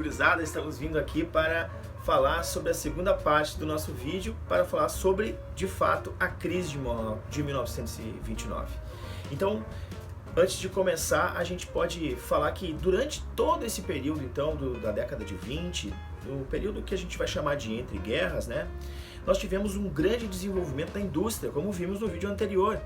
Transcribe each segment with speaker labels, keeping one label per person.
Speaker 1: gurizada, estamos vindo aqui para falar sobre a segunda parte do nosso vídeo, para falar sobre, de fato, a crise de 1929. Então, antes de começar, a gente pode falar que durante todo esse período, então, da década de 20, no período que a gente vai chamar de entre guerras, né, nós tivemos um grande desenvolvimento da indústria, como vimos no vídeo anterior,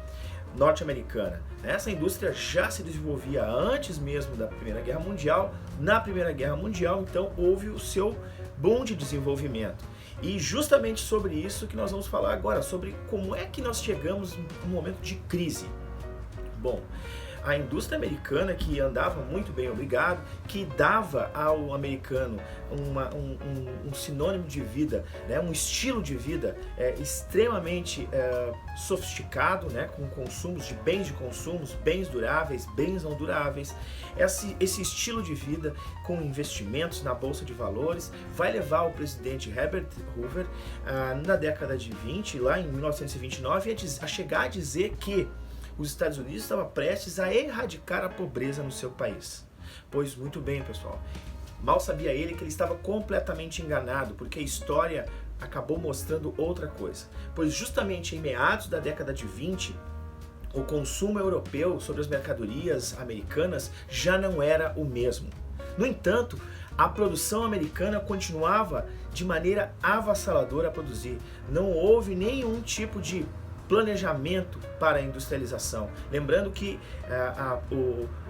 Speaker 1: norte-americana. Essa indústria já se desenvolvia antes mesmo da Primeira Guerra Mundial. Na Primeira Guerra Mundial, então, houve o seu boom de desenvolvimento. E justamente sobre isso que nós vamos falar agora, sobre como é que nós chegamos num momento de crise. Bom, a indústria americana, que andava muito bem, obrigado, que dava ao americano um sinônimo de vida, né, um estilo de vida extremamente sofisticado, né, com consumos de consumos, bens duráveis, bens não duráveis. Esse estilo de vida com investimentos na Bolsa de Valores vai levar o presidente Herbert Hoover na década de 20, lá em 1929, a chegar a dizer que os Estados Unidos estavam prestes a erradicar a pobreza no seu país. Pois muito bem, pessoal, mal sabia ele que ele estava completamente enganado, porque a história acabou mostrando outra coisa. Pois justamente em meados da década de 20, o consumo europeu sobre as mercadorias americanas já não era o mesmo. No entanto, a produção americana continuava de maneira avassaladora a produzir. Não houve nenhum tipo de planejamento para a industrialização. Lembrando que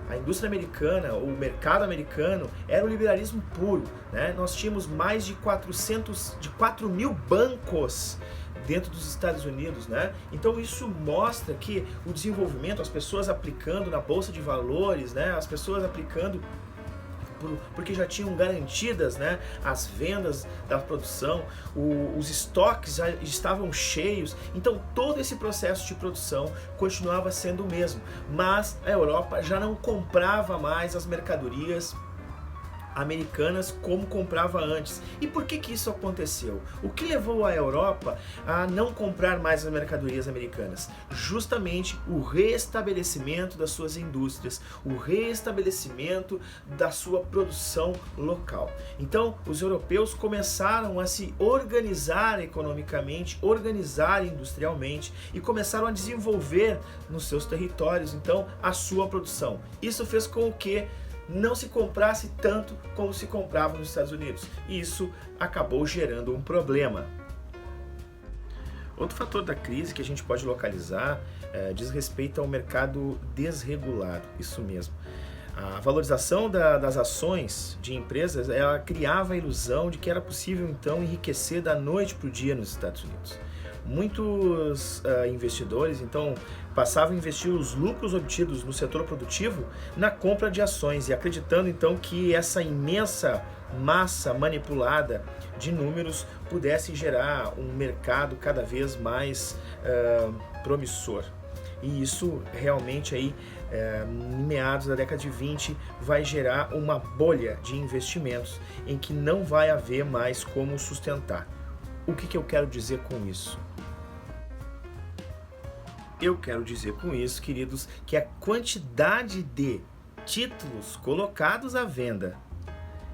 Speaker 1: a indústria americana, o mercado americano, era o liberalismo puro, né? Nós tínhamos mais de 4 mil bancos dentro dos Estados Unidos, né? Então isso mostra que o desenvolvimento, as pessoas aplicando na Bolsa de Valores, né? As pessoas aplicando porque já tinham garantidas, né, as vendas da produção, os estoques já estavam cheios, então todo esse processo de produção continuava sendo o mesmo, mas a Europa já não comprava mais as mercadorias americanas como comprava antes. E por que isso aconteceu? O que levou a Europa a não comprar mais as mercadorias americanas? Justamente o restabelecimento das suas indústrias, o restabelecimento da sua produção local. Então, os europeus começaram a se organizar economicamente, organizar industrialmente e começaram a desenvolver nos seus territórios, então, a sua produção. Isso fez com que não se comprasse tanto como se comprava nos Estados Unidos. E isso acabou gerando um problema. Outro fator da crise que a gente pode localizar diz respeito ao mercado desregulado, isso mesmo. A valorização das ações de empresas, ela criava a ilusão de que era possível então enriquecer da noite para o dia nos Estados Unidos. Muitos investidores então passavam a investir os lucros obtidos no setor produtivo na compra de ações e acreditando então que essa imensa massa manipulada de números pudesse gerar um mercado cada vez mais promissor. E isso realmente aí, em meados da década de 20, vai gerar uma bolha de investimentos em que não vai haver mais como sustentar. O que eu quero dizer com isso? Eu quero dizer com isso, queridos, que a quantidade de títulos colocados à venda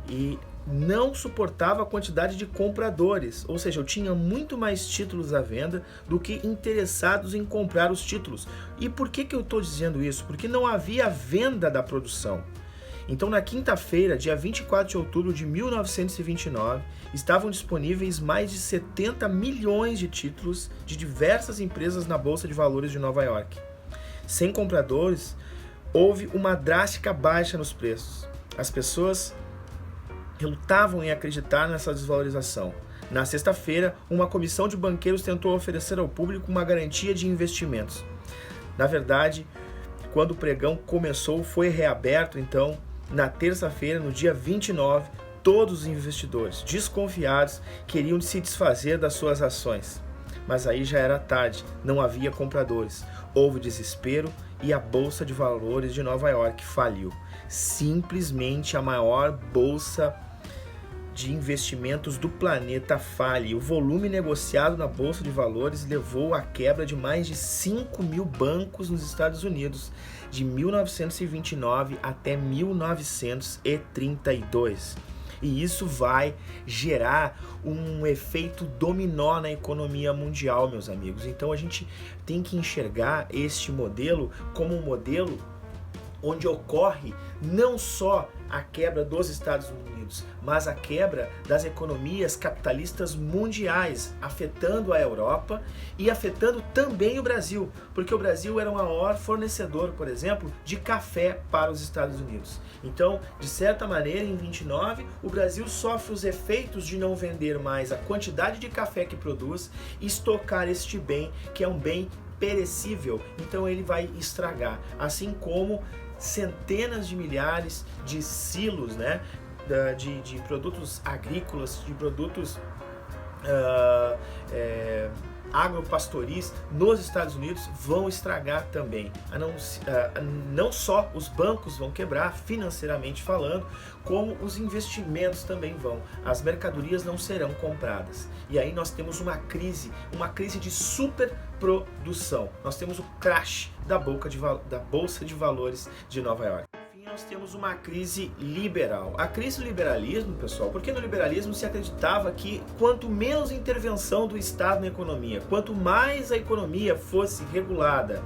Speaker 1: e não suportava a quantidade de compradores, ou seja, eu tinha muito mais títulos à venda do que interessados em comprar os títulos. E por que eu estou dizendo isso? Porque não havia venda da produção. Então, na quinta-feira, dia 24 de outubro de 1929, estavam disponíveis mais de 70 milhões de títulos de diversas empresas na Bolsa de Valores de Nova York. Sem compradores, houve uma drástica baixa nos preços. As pessoas relutavam em acreditar nessa desvalorização. Na sexta-feira, uma comissão de banqueiros tentou oferecer ao público uma garantia de investimentos. Na verdade, quando o pregão começou, foi reaberto, então, na terça-feira, no dia 29, todos os investidores desconfiados queriam se desfazer das suas ações. Mas aí já era tarde, não havia compradores. Houve desespero e a Bolsa de Valores de Nova York faliu. Simplesmente a maior bolsa de investimentos do planeta fale. O volume negociado na Bolsa de Valores levou à quebra de mais de 5 mil bancos nos Estados Unidos, de 1929 até 1932. E isso vai gerar um efeito dominó na economia mundial, meus amigos. Então a gente tem que enxergar este modelo como um modelo onde ocorre não só a quebra dos Estados Unidos, mas a quebra das economias capitalistas mundiais, afetando a Europa e afetando também o Brasil, porque o Brasil era o maior fornecedor, por exemplo, de café para os Estados Unidos. Então, de certa maneira, em 29, o Brasil sofre os efeitos de não vender mais a quantidade de café que produz e estocar este bem, que é um bem perecível, então ele vai estragar, assim como centenas de milhares de silos, né, de produtos agrícolas, de produtos agropastoris nos Estados Unidos vão estragar também. Não só os bancos vão quebrar, financeiramente falando, como os investimentos também vão. As mercadorias não serão compradas. E aí nós temos uma crise de superprodução. Nós temos o crash da Bolsa de Valores de Nova York. Nós temos uma crise liberal. A crise do liberalismo, pessoal, porque no liberalismo se acreditava que quanto menos intervenção do Estado na economia, quanto mais a economia fosse regulada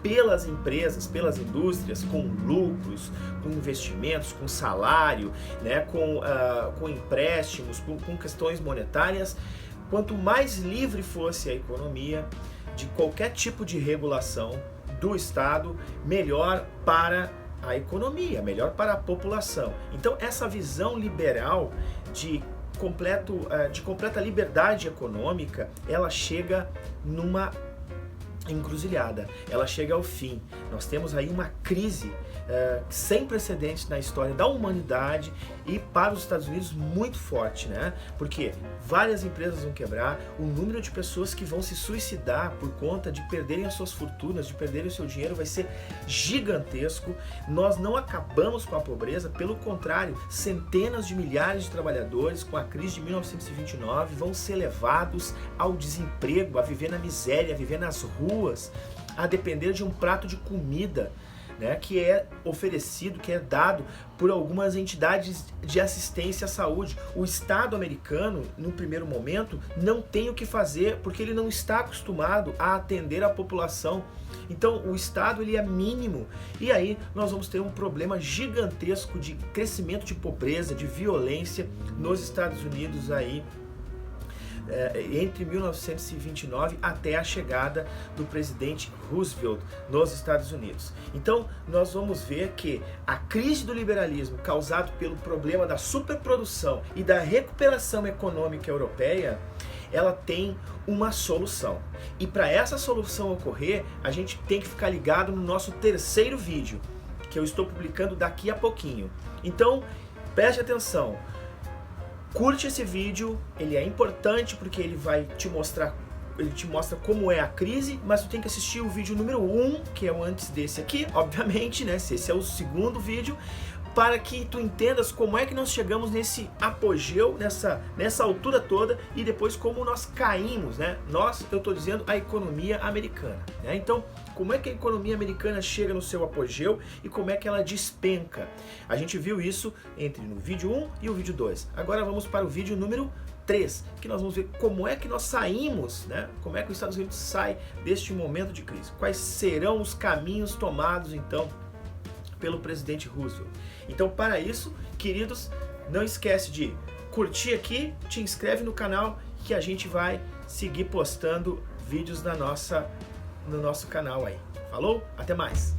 Speaker 1: pelas empresas, pelas indústrias, com lucros, com investimentos, com salário, né, com empréstimos, com questões monetárias, quanto mais livre fosse a economia de qualquer tipo de regulação do Estado, melhor para a economia, melhor para a população. Então essa visão liberal de completa liberdade econômica, ela chega numa encruzilhada, ela chega ao fim. Nós temos aí uma crise sem precedentes na história da humanidade e para os Estados Unidos muito forte, né? Porque várias empresas vão quebrar, o número de pessoas que vão se suicidar por conta de perderem as suas fortunas, de perderem o seu dinheiro vai ser gigantesco. Nós não acabamos com a pobreza, pelo contrário, centenas de milhares de trabalhadores com a crise de 1929 vão ser levados ao desemprego, a viver na miséria, a viver nas ruas, a depender de um prato de comida, né, que é oferecido, que é dado por algumas entidades de assistência à saúde. O Estado americano, no primeiro momento, não tem o que fazer porque ele não está acostumado a atender a população. Então o Estado ele é mínimo e aí nós vamos ter um problema gigantesco de crescimento de pobreza, de violência nos Estados Unidos aí, entre 1929 até a chegada do presidente Roosevelt nos Estados Unidos. Então nós vamos ver que a crise do liberalismo causado pelo problema da superprodução e da recuperação econômica europeia, ela tem uma solução. E para essa solução ocorrer, a gente tem que ficar ligado no nosso terceiro vídeo, que eu estou publicando daqui a pouquinho. Então preste atenção. Curte esse vídeo, ele é importante porque ele te mostra como é a crise, mas tu tem que assistir o vídeo número 1, que é o antes desse aqui, obviamente, né? Esse é o segundo vídeo, para que tu entendas como é que nós chegamos nesse apogeu, nessa altura toda, e depois como nós caímos, né? Eu estou dizendo a economia americana, né? Então, como é que a economia americana chega no seu apogeu e como é que ela despenca? A gente viu isso no vídeo 1 e o vídeo 2. Agora vamos para o vídeo número 3, que nós vamos ver como é que nós saímos, né? Como é que os Estados Unidos sai deste momento de crise. Quais serão os caminhos tomados, então, pelo presidente Roosevelt. Então, para isso, queridos, não esquece de curtir aqui, te inscreve no canal que a gente vai seguir postando vídeos no nosso canal aí. Falou? Até mais!